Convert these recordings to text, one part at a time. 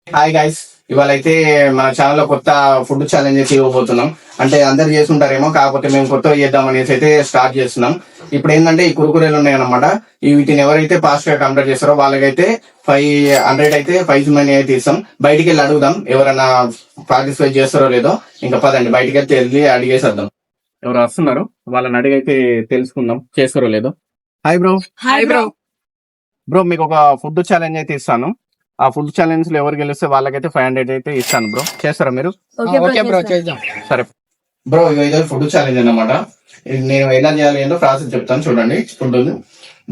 Hi guys, ఇవాళ అయితే మన ఛానల్ లో కొత్త ఫుడ్ ఛాలెంజెస్ ఇవ్వబోతున్నాం. అంటే అందరు చేస్తుంటారేమో, కాకపోతే మేము కొత్తగా చేద్దాం అనేసి అయితే స్టార్ట్ చేస్తున్నాం. ఇప్పుడు ఏంటంటే ఈ కురుకురేలు ఉన్నాయన్నమాట. వీటిని ఎవరైతే ఫాస్ట్ గా కంప్లీట్ చేస్తారో వాళ్ళకైతే 500 అయితే ప్రైజ్ మనీ అయితే ఇస్తాం. బయటికి వెళ్ళి అడుగుదాం ఎవరైనా పార్టిసిపేట్ చేస్తారో లేదో. ఇంకా పదండి బయటికి వెళ్ళి అడిగేసేద్దాం. ఎవరు వస్తున్నారు వాళ్ళని అడిగైతే తెలుసుకుందాం చేస్తారో లేదో. Hi bro. Hi bro. Bro మీకు ఒక ఫుడ్ ఛాలెంజ్ అయితే ఇస్తాను. ఆ ఫుడ్ ఛాలెంజ్ లో ఎవరు గెలిస్తే వాళ్ళకైతే 500 అయితే ఇస్తాను బ్రో. చేస్తారా మీరు? ఓకే బ్రో చేద్దాం. సరే బ్రో, ఇది ఫుడ్ ఛాలెంజ్ అన్నమాట. నేను ఎలా చేయాలి ఏంటో ప్రాసెస్ చెప్తాను చూడండి. ఫుడ్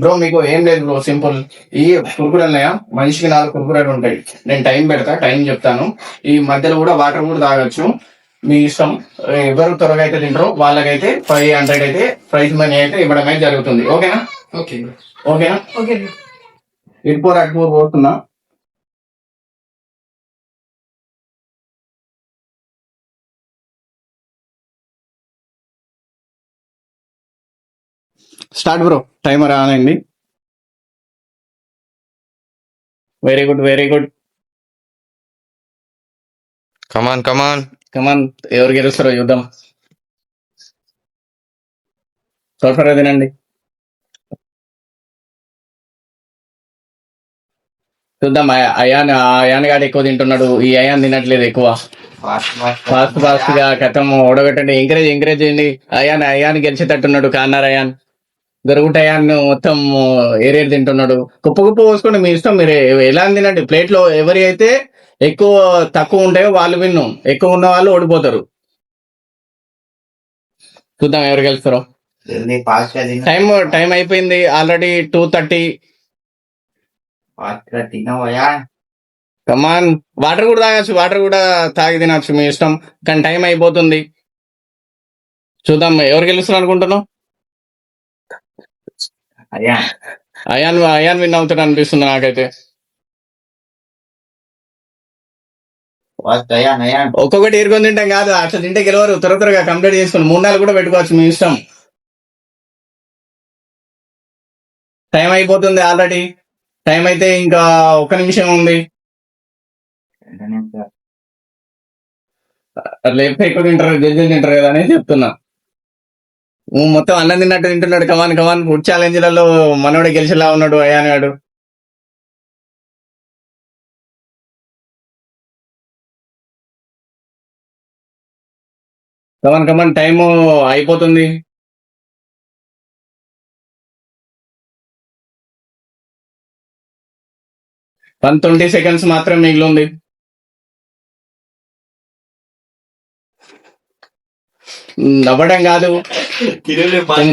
బ్రో మీకు ఏం లేదు బ్రో, సింపుల్. ఈ కుర్కురేలు ఉన్నాయా, మనిషికి 4 కుర్కురేలు ఉంటాయి. నేను టైం పెడతా, టైం చెప్తాను. ఈ మధ్యలో కూడా వాటర్ కూడా తాగొచ్చు, మీ ఇష్టం. ఎవరు త్వరగా అయితే తింటారో వాళ్ళకైతే 500 అయితే ప్రైజ్ మనీ అయితే ఇవ్వడం అయితే జరుగుతుంది. ఓకేనా? ఓకేనా? ఓకే ఇటుపోరు అటుపోరు పోతున్నా. స్టార్ట్ బ్రో, టైమర్ ఆన్ అయింది. Very good, very good. Come on come on, ఎవరు గెలుస్తారో చూద్దాం. త్వరగా తినండి. చూద్దాం. అయాన్ గాడు ఎక్కువ తింటున్నాడు, ఈ అయాన్ తినట్లేదు ఎక్కువ. ఫాస్ట్ గా కథం ఓడగొట్టండి. ఎంకరేజ్ చేయండి. అయాన్ గెలిచేటట్టున్నాడు. కార్నర్ అయాన్, గరుగుట అయాన్ మొత్తం ఏరేరు తింటున్నాడు. కుప్ప పోసుకోండి, మీ ఇష్టం. మీరు ఎలా తినండి. ప్లేట్ లో ఎవరి అయితే ఎక్కువ తక్కువ ఉంటాయో వాళ్ళు విన్ను, ఎక్కువ ఉన్న వాళ్ళు ఓడిపోతారు. చూద్దాం ఎవరు గెలుస్తారో. టైం అయిపోయింది ఆల్రెడీ 2:30. కమాన్, వాటర్ కూడా తాగొచ్చు, వాటర్ కూడా తాగి తినచ్చు, మీ ఇష్టం. కానీ టైం అయిపోతుంది. చూద్దాం ఎవరు గెలుస్తున్నారు అనుకుంటున్నావు. అయాన్ విన్ అవుతాడు అనిపిస్తుంది నాకైతే. ఒక్కొక్కటి ఏరుకొని తింటాం కాదు, అట్లా తింటే గెలవరు. త్వరగా కంప్లీట్ చేసుకుని 3 కూడా పెట్టుకోవచ్చు, మీ ఇష్టం. టైం అయిపోతుంది ఆల్రెడీ. టైం అయితే ఇంకా 1 నిమిషం ఉంది. అట్లా ఎప్పుడు ఎక్కువ తింటారు, జడ్జి తింటారు కదా అని చెప్తున్నా. మొత్తం అన్నం తిన్నట్టు తింటున్నాడు. కమాన్ ఫుడ్ ఛాలెంజ్లలో మనోడే గెలిచేలా ఉన్నాడు అయాన్ గాడు. కమాన్ టైం అయిపోతుంది. వన్ 20 seconds మాత్రం మిగిలి ఉంది. నవ్వడం కాదు,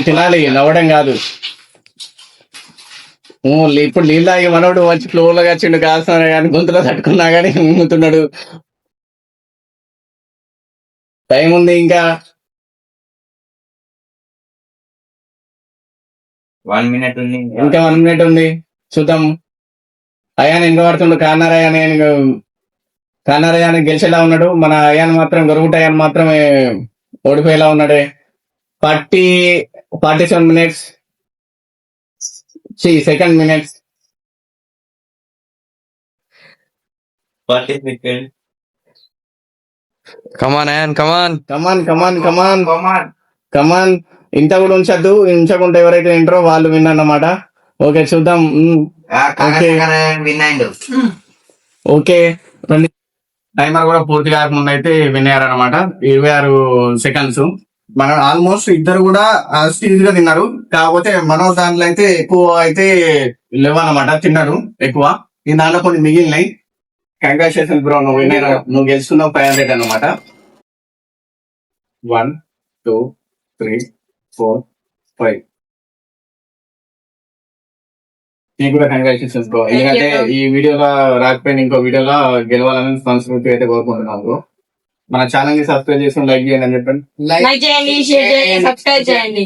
తినాలి, నవ్వడం కాదు. ఇప్పుడు నీళ్ళు తాగి మనోడు వచ్చి ఫ్లోర్ గా చిండు కాస్తున్నా కానీ గొంతులో తట్టుకున్నా కానీ ముంగుతున్నాడు. టైం ఉంది ఇంకా 1 minute ఉంది. ఇంకా 1 minute ఉంది. చూద్దాం. అయాన్ ఇంకా పడుతుండు. కార్నర్ అయాన్ గెలిచేలా ఉన్నాడు. మన అయాన్ మాత్రం, గొరుగుట అయాన్ మాత్రమే ఓడిపోయేలా ఉన్నాడే. 47 minutes, 2 minutes. కమాన్ అయాన్, కమాన్. ఇంత కూడా ఉంచకుండా ఎవరైతే తింటారో వాళ్ళు విన్ అన్నమాట. ఓకే చూద్దాం. ఓకే, టైమర్ కూడా పూర్తి కాకముందు అయితే విన్ అయ్యారనమాట. 26 seconds. మన ఆల్మోస్ట్ ఇద్దరు కూడా స్టీజ్ గా తిన్నారు. కాకపోతే మన దాంట్లో అయితే ఎక్కువ అయితే లేవన్నమాట, తిన్నారు ఎక్కువ. ఈ దాంట్లో కొన్ని మిగిలినాయి. కంగ్రాచులేషన్స్ బ్రో, నువ్వు గెలుచుకున్నావు 500 అనమాట. 1 2 3 4 5. నీకు కూడా కంగ్రాచులేషన్స్ బ్రో. ఎందుకంటే ఈ వీడియోలో రాకపోయినా ఇంకో వీడియోలో గెలవాలని సంస్కృతి అయితే కోరుకుంటున్నాను బ్రో. మన ఛానల్ ని సబ్స్క్రైబ్ చేసుకుని లైక్ చేయండి అని చెప్పండి. లైక్ చేయండి, షేర్ చేయండి, సబ్స్క్రైబ్ చేయండి.